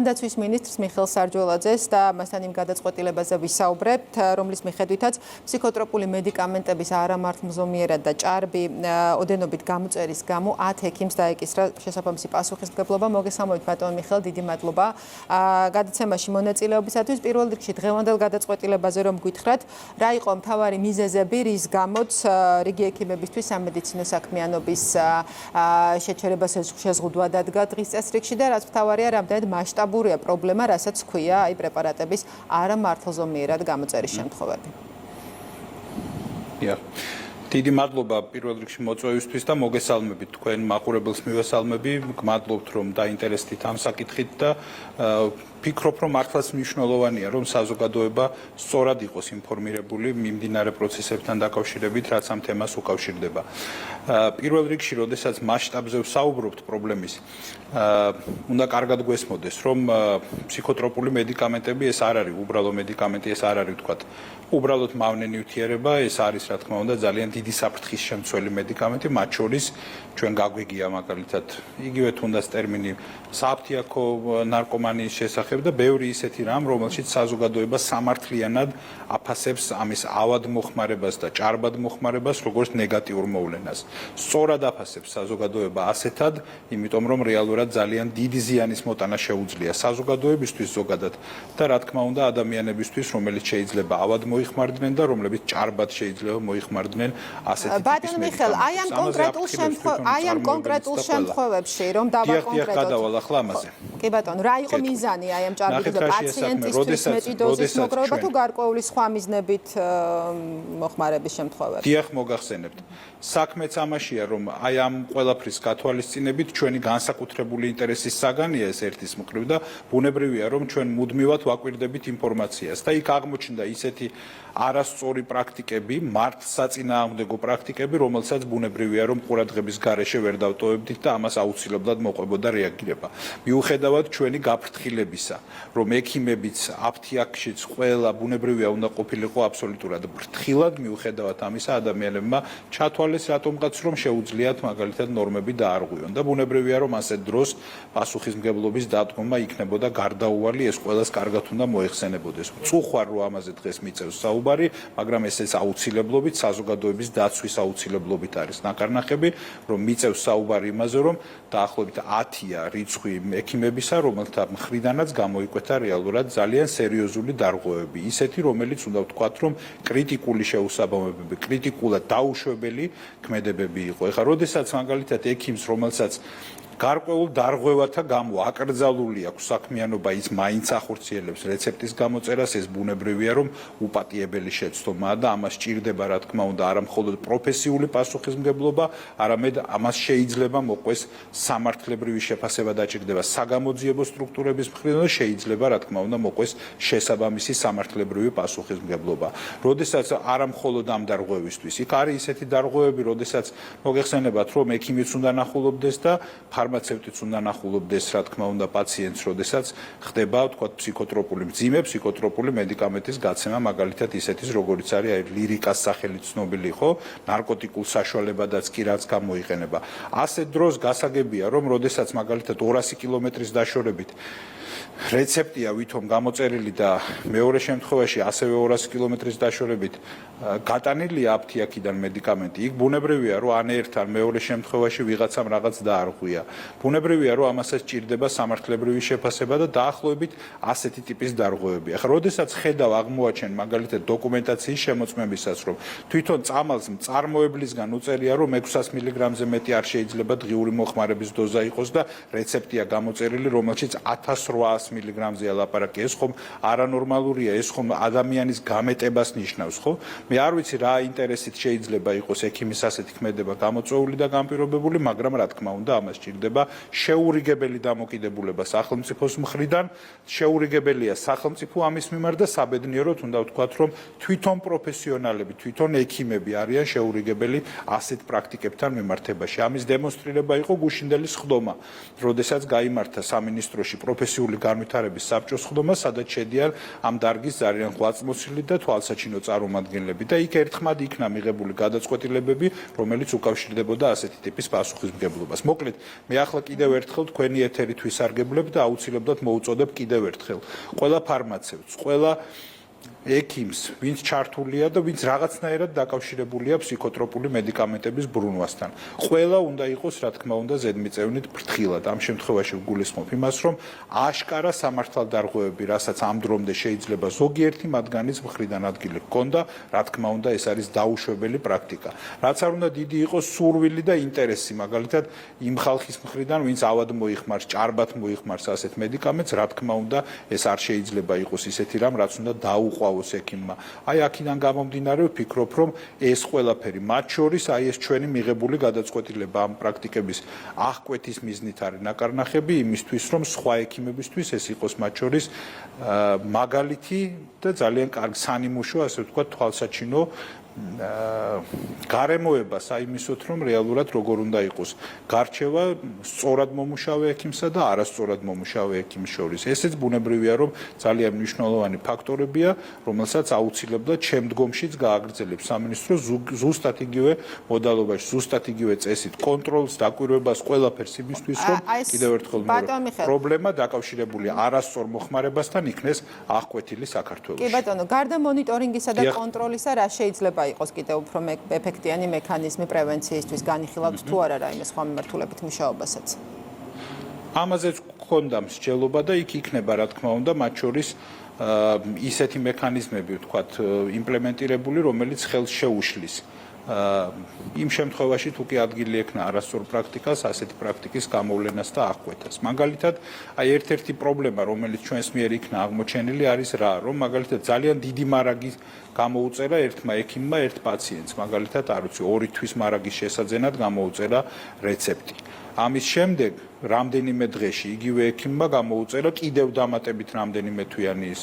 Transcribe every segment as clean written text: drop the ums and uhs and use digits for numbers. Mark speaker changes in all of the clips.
Speaker 1: ჯანდაცვის მინისტრს მიხეილ სარჯველაძეს და მასთან იმ გადაწყვეტილებაზე ვისაუბრებთ, რომლის მიხედვითაც ფსიქოტროპული მედიკამენტების არამართლმზომიერად და ჭარბი ოდენობით გამოწერის გამო 10 ექიმს დაეკისრა შესაბამისი პასუხისმგებლობა. მოგესალმებით ბატონ მიხეილ, დიდი მადლობა გადაცემაში მონაწილეობისათვის. პირველ რიგში დღევანდელ გადაწყვეტილებაზე რომ გითხრათ, რა იყო მთავარი მიზეზები, რის გამოც რიგი ექიმებისთვის სამედიცინო საქმიანობის შეჩერება შეზღუდვა დადგა დღის წესრიგში და რაც მთავარია, რამდენად მასშტაბურია პრობლემა, რასაც ჰქვია აი პრეპარატების არამართლზომიერად გამოწერის შემთხვევები.
Speaker 2: დიდი მადლობა პირველ რიგში მოწვევისთვის და მოგესალმებით თქვენ მაყურებელს მივესალმები. გმადლობთ რომ დაინტერესდით ამ საკითხით და ფიქრობ რომ მართლაც მნიშვნელოვანია რომ საზოგადოება სწორად იყოს ინფორმირებული მიმდინარე პროცესებთან დაკავშირებით, რაც ამ თემას უკავშირდება. პირველ რიგში, როდესაც მასშტაბზე ვსაუბრობთ პრობლემის, უნდა კარგად გვესმოდეს, რომ ფსიქოტროპული მედიკამენტები ეს არ არის უბრალო მედიკამენტი, ეს არ არის თქვათ უბრალოდ მავნე ნივთიერება, ეს არის რა თქმა უნდა ძალიან დიდი საფრთხის შემცველი მედიკამენტი, მათ შორის ჩვენ გაგვიგია მაგალითად იგივე თუნდაც ტერმინი საფთიაქო ნარკომანიის შესახებ და ბევრი ისეთი რამ, რომელშიც საზოგადოება სამართლიანად აფასებს ამის ავად მოხმარებას და ჭარბად მოხმარებას, როგორც ნეგატიურ მოვლენას. სწორად აფასებს საზოგადოება ასეთად, იმიტომ რომ რეალურად ძალიან დიდი ზიანის მოტანა შეუძლია საზოგადოებისთვის ზოგადად და რა თქმა უნდა ადამიანებისთვის, რომელიც შეიძლება ავად მოიხმარდნენ და რომლებიც ჭარბად შეიძლება მოიხმარდნენ ასეთი ტიპის
Speaker 1: ბატონ მიხეილ, აი ამ კონკრეტულ შემთხვევებში რომ დავაკონკრეტოთ.
Speaker 2: გადავალ ახლა ამაზე.
Speaker 1: კი ბატონო, რა იყო მიზანი აი ამ ჭარბობის და პაციენტისთვის მეტი დოზის მოგროვება თუ გარკვეული სხვა მიზნებით მოხმარების შემთხვევაში?
Speaker 2: დიახ, მოგახსენებთ. საქმეც ამაშია, რომ აი ამ ყველაფრის გათვალისწინებით ჩვენი განსაკუთრებული ინტერესის საგანია ეს ერთის მხრივ და ბუნებრივია, რომ ჩვენ მუდმივად ვაკვირდებით ინფორმაციას და იქ აღმოჩნდა ისეთი არასწორი პრაქტიკები, მართლსაწინააღმდეგო პრაქტიკები, რომელსაც ბუნებრივია, რომ ყურადღების გარეშე ვერ დავტოვებდით და ამას აუცილებლად მოყვებოდა რეაგირება. მიუხედავად ჩვენი გაფრთხილებისა, რომ ექიმებიც აფთიაქშიც ყველა ბუნებრივია უნდა ყოფილიყო აბსოლუტურად ფრთხილად, მიუხედავად ამისა ადამიანებმა ჩათვალეს რატომღაც რომ შეუძლიათ მაგალითად ნორმები დაარღვიონ და ბუნებრივია, რომ ასეთ დროს პასუხისმგებლობის დადგომა იქნებოდა გარდაუვალი, ეს ყველას კარგად უნდა მოეხსენებოდეს. წუხარ რომ ამაზე დღეს მიწევს საუბარი, მაგრამ ეს აუცილებლობით საზოგადოების დაცვის აუცილებლობით არის ნაკარნახები, რომ მიწევს საუბარი იმაზე, რომ დაახლოებით 10-ია რიცხვი ექიმებისა, რომელთა მხრიდანაც გამოიკვეთა რეალურად ძალიან სერიოზული დარღვევები. ისეთი, რომელიც უნდა ვთქვათ, რომ კრიტიკული შეუსაბამებები, კრიტიკულად დაუშვებელი ქმედებები იყო. ეხლა, როდესაც მაგალითად ექიმს, რომელსაც გარკვეულ დარღვევათა გამო აკრძალული აქვს საქმიანობა, ის მაინც ახორციელებს რეცეპტის გამოწერას, ეს ბუნებრივია, რომ უპატიებელი შეცდომაა და ამას სჭირდება, რა თქმა უნდა, არა მხოლოდ პროფესიული პასუხისმგებლობა, არამედ ამას შეიძლება მოყვეს სამართლებრივი შეფასება დაჭირდება საგამოძიებო სტრუქტურების მხრიდან და შეიძლება, რა თქმა უნდა, მოყვეს შესაბამისი სამართლებრივი პასუხისმგებლობა. როდესაც არა მხოლოდ ამ დარღვევისთვის, იქ არის ისეთი დარღვევები, როდესაც მოგეხსენებათ, რომ ექიმიც უნდა ნახულობდეს და ფარმაცევტიც უნდა ნახულობდეს, რა თქმა უნდა, პაციენტს, როდესაც ხდება, თქვათ, ფსიქოტროპული მძიმე ფსიქოტროპული მედიკამენტის გაცემა, მაგალითად ისეთის, როგორიც არის აი ლირიკას სახელით ცნობილი, ხო, ნარკოტიკულ საშუალებადაც კი რაც გამოიყენება. ასეთ დროს გასაგებია, რომ როდესაც მაგალითად 200 კილომეტრის დაშორებით რეცეპტია ვითომ გამოწერილი და მეორე შემთხვევაში ასევე 200 კილომეტრის დაშორებით გატანილია აფთიაქიდან მედიკამენტი, იქ ბუნებრივია, რომ ან ერთ ან მეორე შემთხვევაში ვიღაცამ რაღაც დაარღვია. ბუნებრივია, რომ ამასაც სჭირდება სამართლებრივი შეფასება და დაახლოებით ასეთი ტიპის დარღვევები. ახლა, როდესაც ხედავ აღმოაჩენ მაგალითად დოკუმენტაციის შემოწმებისას, რომ თვითონ წამალს მწარმოებლისგან უწერია, რომ 600 მილიგრამზე მეტი არ შეიძლება დღიური მოხმარების დოზა იყოს და რეცეპტია გამოწერილი, რომელშიც 1800 მილიგრამზეა ლაპარაკი, ეს ხომ არანორმალურია, ეს ხომ ადამიანის გამეტებას ნიშნავს, ხო? მე არ ვიცი რა ინტერესით შეიძლება იყოს ექიმის ასეთი ქმედება გამოწვეული და განპირობებული, მაგრამ რა თქმა უნდა, ამას სჭირდება შეურიგებელი დამოკიდებულება სახელმწიფოს მხრიდან, შეურიგებელია სახელმწიფო ამის მიმართ და საბედნიეროდ უნდა ვთქვათ, რომ თვითონ პროფესიონალები, თვითონ ექიმები არიან შეურიგებელი ასეთ პრაქტიკებთან მიმართებაში. ამის დემონსტრირება იყო გუშინდელი სხდომა, როდესაც გაიმართა სამინისტროში პროფესიული განვითარების საბჭოს ხდომა, სადაც შედიან ამ დარგის ძალიან ღვაწლმოსილი და თვალსაჩინო წარმომადგენლები და იქ ერთხმად იქნა მიღებული გადაწყვეტილებები, რომელიც უკავშირდებოდა ასეთი ტიპის პასუხისმგებლობას. მოკლედ, მე ახლა კიდევ ერთხელ თქვენი ეთერით ვისარგებლებ და აუცილებლად მოუწოდებ კიდევ ერთხელ ყველა ფარმაცევტს, ყველა ექიმს, ვინც ჩართულია და ვინც რაღაცნაირად დაკავშირებულია ფსიქოტროპული მედიკამენტების ბრუნვასთან. ყველა უნდა იყოს, რა თქმა უნდა, ზედმიწევნით ფრთხილად. ამ შემთხვევაში ვგულისხმობ იმას, რომ აშკარა სამართალდარღვევები, რასაც ამ დრომდე შეიძლება ზოგიერთი მათგანის მხრიდან ადგილი ჰქონდა, რა თქმა უნდა, ეს არის დაუშვებელი პრაქტიკა. რაც არ უნდა დიდი იყოს სურვილი და ინტერესი, მაგალითად, იმ ხალხის მხრიდან, ვინც ავად მოიხმარს, ჭარბად მოიხმარს ასეთ მედიკამენტს, რა თქმა უნდა, ეს არ შეიძლება იყოს ისეთი რამ, რაც უნდა დაუყვავოს ექიმმა. აი აქედან გამომდინარე ვფიქრობ, რომ ეს ყველაფერი მათ შორის აი ეს ჩვენი მიღებული გადაწყვეტილება ამ პრაქტიკების აღკვეთის მიზნით არის ნაკარნახები იმისთვის, რომ სხვა ექიმებისთვის ეს იყოს მათ შორის მაგალითი და ძალიან კარგი სანიმუშო, ასე ვთქვათ, თვალსაჩინო გარემოება საიმისოთ, რომ რეალურად როგორ უნდა იყოს გარჩევა სწორად მომუშავე ექიმსა და არასწორად მომუშავე ექიმის შორის. ესეც ბუნებრივია, რომ ძალიან მნიშვნელოვანი ფაქტორებია, რომელსაც აუცილებლად შემდგომშიც გააგრძელებს სამინისტრო ზუსტად იგივე მოდალობაში, ზუსტად იგივე წესით კონტროლს, დაკვირვებას, ყველაფერს იმისთვის, რომ კიდევ ერთხელ პრობლემა დაკავშირებულია არასწორ მოხმარებასთან იქნეს აღკვეთილი საქართველოში.
Speaker 1: კი ბატონო, გარდა მონიტორინგისა და კონტროლისა, რა შეიძლება იყოს კიდევ უფრო ეფექტიანი მექანიზმი პრევენციისთვის, განიხილავთ თუ არა რაიმე სხვა მიმართულებით მუშაობასაც?
Speaker 2: ამაზეც გქონდა მსჯელობა და იქ იქნება, რა თქმა უნდა, მათ შორის ისეთი მექანიზმები, ვთქვათ, იმპლემენტირებული, რომელიც ხელს შეუშლის იმ შემთხვევაში თუ კი ადგილი ექნა არასწორ პრაქტიკას, ასეთი პრაქტიკის გამოვლენას და აღკვეთას. მაგალითად, აი ერთ-ერთი პრობლემა, რომელიც ჩვენს მიერ იქნა აღმოჩენილი, არის რა, რომ მაგალითად ძალიან დიდი მარაგი გამოუწერა ერთმა ექიმმა ერთ პაციენტს, მაგალითად, არ ვიცი, 2 თვის მარაგის შესაძენად გამოუწერა რეცეპტი. ამის შემდეგ რამდენიმე დღეში იგივე ექიმმა გამოუწერა კიდევ დამატებით რამდენიმე თვიანი ის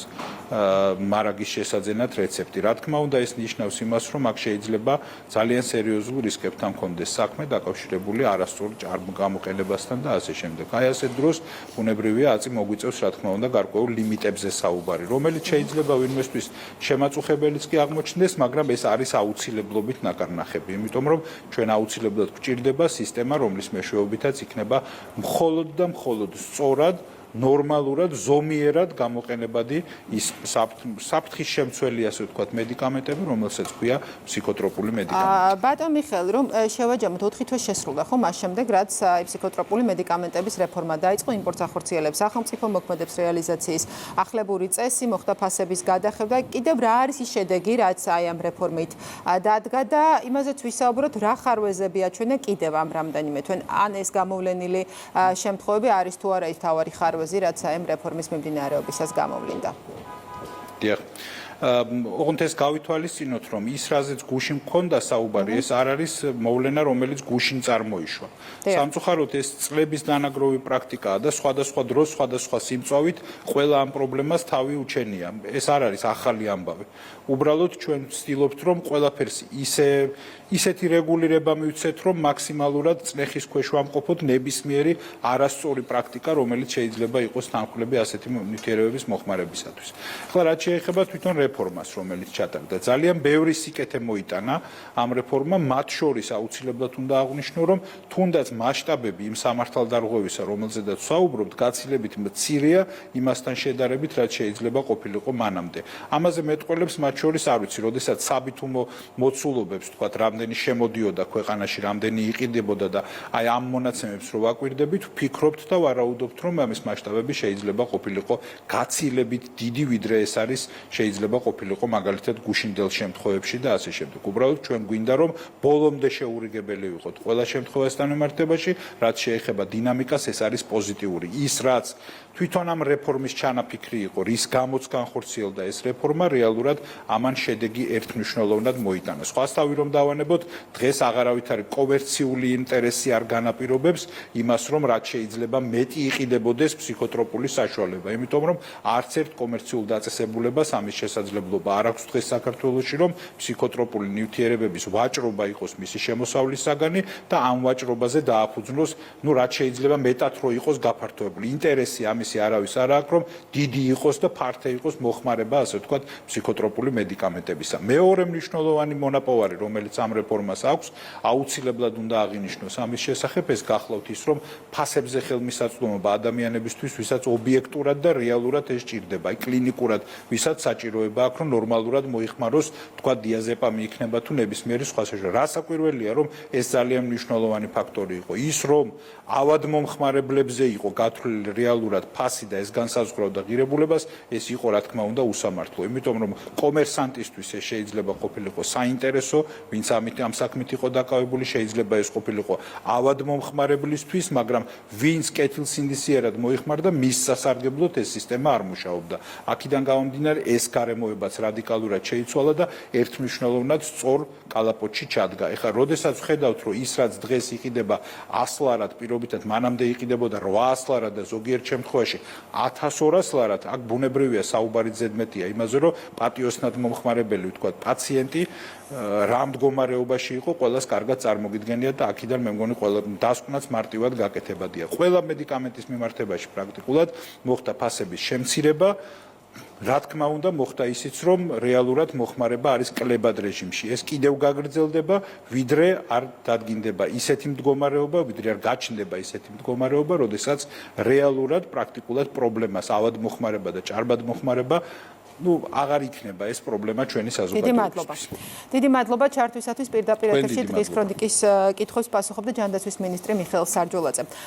Speaker 2: მარაგის შესაძენად რეცეპტი. რა თქმა უნდა, ეს ნიშნავს იმას, რომ აქ შეიძლება ძალიან სერიოზულ რისკებთან კონდეს საქმე დაკავშირებული არასწორ გამოყენებასთან და ასე შემდეგ. აი ასეთ დროს ბუნებრივია აწი მოგვიწევს, რა თქმა უნდა, გარკვეულ ლიმიტებზე საუბარი, რომელიც შეიძლება ვინმესთვის შემაწუხებელიც კი აღმოჩნდეს, მაგრამ ეს არის აუცილებლობით ნაკარნახები, იმიტომ რომ ჩვენ აუცილებლად გვჭირდება სისტემა, რომლის მეშვეობითაც იქნება მხოლოდ და მხოლოდ სწორად, ნორმალურად, ზომიერად გამოყენებადი ის საფრთხის შემცველი, ასე ვთქვათ, მედიკამენტები, რომელსაც ქვია ფსიქოტროპული მედიკამენტები.
Speaker 1: ბატონ მიხეილ, რომ შევაჯამოთ 4 თვე შესრულდა, ხო, მას შემდეგ, რაც ფსიქოტროპული მედიკამენტების რეფორმა დაიწყო, იმპორტს ახორციელებს სახელმწიფო, მოქმედებს რეალიზაციის ახლებური წესი, მოხდა ფასების გადახევდა. კიდევ რა არის ის შედეგი, რაც აი ამ რეფორმით დადგა და იმაზეც ვისაუბროთ, რა ხარვეზები აჩვენა კიდევ ამ რამდენიმე თვე, ან ეს გამოვლენილი შემთხვევები არის თუ არა ის თავარი ხარვეზი, რაც ამ რეფორმის მიმდინარეობისას გამოვლინდა.
Speaker 2: დიახ. ოღონდ ეს გავითვალისწინოთ, რომ ის რაზეც გუშინ მქონდა საუბარი, ეს არ არის მოვლენა, რომელიც გუშინ წარმოიშვა. სამწუხაროდ ეს წლების დანაგროვი პრაქტიკაა და სხვადასხვა დროს, სხვადასხვა სიმწვავით ყველა ამ პრობლემას თავი უჩენია. ეს არ არის ახალი ამბავი. უბრალოდ ჩვენ ვცდილობთ, რომ ყველაფერს ისეთი რეგულირება მივცეთ, რომ მაქსიმალურად წნეხის ქვეშ ვამყოფოთ ნებისმიერი არასწორი პრაქტიკა, რომელიც შეიძლება იყოს თანხმლები ასეთი ნივთიერებების მოხმარებისათვის. ახლა რაც შეეხება თვითონ რეფორმას, რომელიც ჩატარდა, ძალიან ბევრი სიკეთე მოიტანა ამ რეფორმამ, მათ შორის აუცილებლად უნდა აღვნიშნო, რომ თუნდაც მასშტაბები იმ სამართალდარღვევისა, რომელზედაც ვსაუბრობთ, გაცილებით მცირეა იმასთან შედარებით, რაც შეიძლება ყოფილიყო მანამდე. ამაზე მეტყველებს მათ შორის არ ვიცი, როდესაც საბითუმო მოცულობებს, თქვათ, რამდენი შემოდიოდა ქვეყანაში, რამდენი იყიდებოდა და აი ამ მონაცემებს რო ვაკვირდებით, ვფიქრობთ და ვარაუდობთ, რომ ამის მასშტაბები შეიძლება ყოფილიყო გაცილებით დიდი, ვიდრე ეს არის შეიძლება ყოფილიყო მაგალითად გუშინდელ შემთხვევებში და ასე შემდეგ. უბრალოდ ჩვენ გვინდა, რომ ბოლომდე შეურიგებელი ვიყოთ ყველა შემთხვევასთან მიმართებაში, რაც შეეხება დინამიკას, ეს არის პოზიტიური. ის რაც თვითონ ამ რეფორმის ჩანაფიქრი იყო, რის გამოც განხორციელდა ეს რეფორმა, რეალურად ამან შედეგი ერთმნიშვნელოვნად მოიტანა. სხვასთავი რომ დავანებოთ, დღეს აღარავით არის კომერციული ინტერესი არ განაპირობებს იმას, რომ რაც შეიძლება მეტი იყიდებოდეს ფსიქოტროპული საშუალება, იმიტომ რომ არც ერთ კომერციულ დაწესებულებას ამის შესაძლებლობა შესაძლებლობა არ აქვს დღეს საქართველოში, რომ ფსიქოტროპული ნივთიერებების ვაჭრობა იყოს მისი შემოსავლის საგანი და ამ ვაჭრობაზე დააფუძნოს, რაც შეიძლება მეტად რო იყოს გაფართოებული. ინტერესი ამისი არავის არ აქვს, რომ დიდი იყოს და ფართე იყოს მოხმარება, ასე ვთქვათ, ფსიქოტროპული მედიკამენტებისა. მეორე მნიშვნელოვანი მონაპოვარი, რომელიც ამ რეფორმას აქვს, აუცილებლად უნდა აღინიშნოს ამის შესახებ, ეს გახლავთ ის, რომ ფასებზე ხელმისაწვდომობა ადამიანებისთვის, ვისაც ობიექტურად და რეალურად ეს ჭირდება, აი კლინიკურად, ვისაც საჭიროება აქვს, რომ ნორმალურად მოიხმაროს, თქვა დიაზეპამი იქნება თუ ნებისმიერი სხვა საჭირო. რასაკვირველია, რომ ეს ძალიან მნიშვნელოვანი ფაქტორი იყო. ის, რომ ავადმომხმარებლებზე იყო გათვლილი რეალურად ფასი და ეს განსაზღვრავდა ღირებულებას, ეს იყო რა თქმა უნდა უსამართლო. იმიტომ რომ კომერსანტისთვის ეს შეიძლება ყოფილიყო საინტერესო, ვინც ამ საქმით იყო დაკავებული, შეიძლება ეს ყოფილიყო ავადმომხმარებლისთვის, მაგრამ ვინც კეთილსინდისიერად მოიხმარდა, მის სასარგებლოდ ეს სისტემა არ მუშაობდა. აქედან გამომდინარე, ეს გარემოებაც რადიკალურად შეიცვალა და ერთმნიშვნელოვნად სწორ კალაპოტში ჩადგა. ეხლა, როდესაც ვხედავთ, რომ ის რაც დღეს იყიდება 100 ლარად, პირობითად მანამდე იყიდებოდა 800 ლარად და ზოგიერთ შემთხვევაში 1200 ლარად, აქ ბუნებრივია საუბარი ზედმეტია იმაზე, რომ პატიოსნად მომხმარებელი, ვთქვათ, პაციენტი რა მდგომარეობაში იყო, ყველას კარგად წარმოგიდგენია და აქედან მე მგონი ყველა დასკვნაც მარტივად გაკეთებადია. ყველა მედიკამენტის მიმართებაში პრაქტიკულად მოხდა ფასების შემცირება. რა თქმა უნდა, მოხდა ისიც, რომ რეალურად მოხმარება არის კლებად რეჟიმში. ეს კიდევ გაგრძელდება, ვიდრე არ დადგინდება ისეთი მდგომარეობა, ვიდრე არ გაჩნდება ისეთი მდგომარეობა, როდესაც რეალურად პრაქტიკულად პრობლემას ავადმოხმარება და ჭარბადმოხმარება აღარ იქნება ეს პრობლემა ჩვენი საზოგადოებისთვის.
Speaker 1: დიდი მადლობა ჩართვისათვის. პირდაპირ ეთერში დღის ქრონიკის კითხვებს პასუხობდა ჯანდაცვის მინისტრი მიხეილ სარჯოლაძე.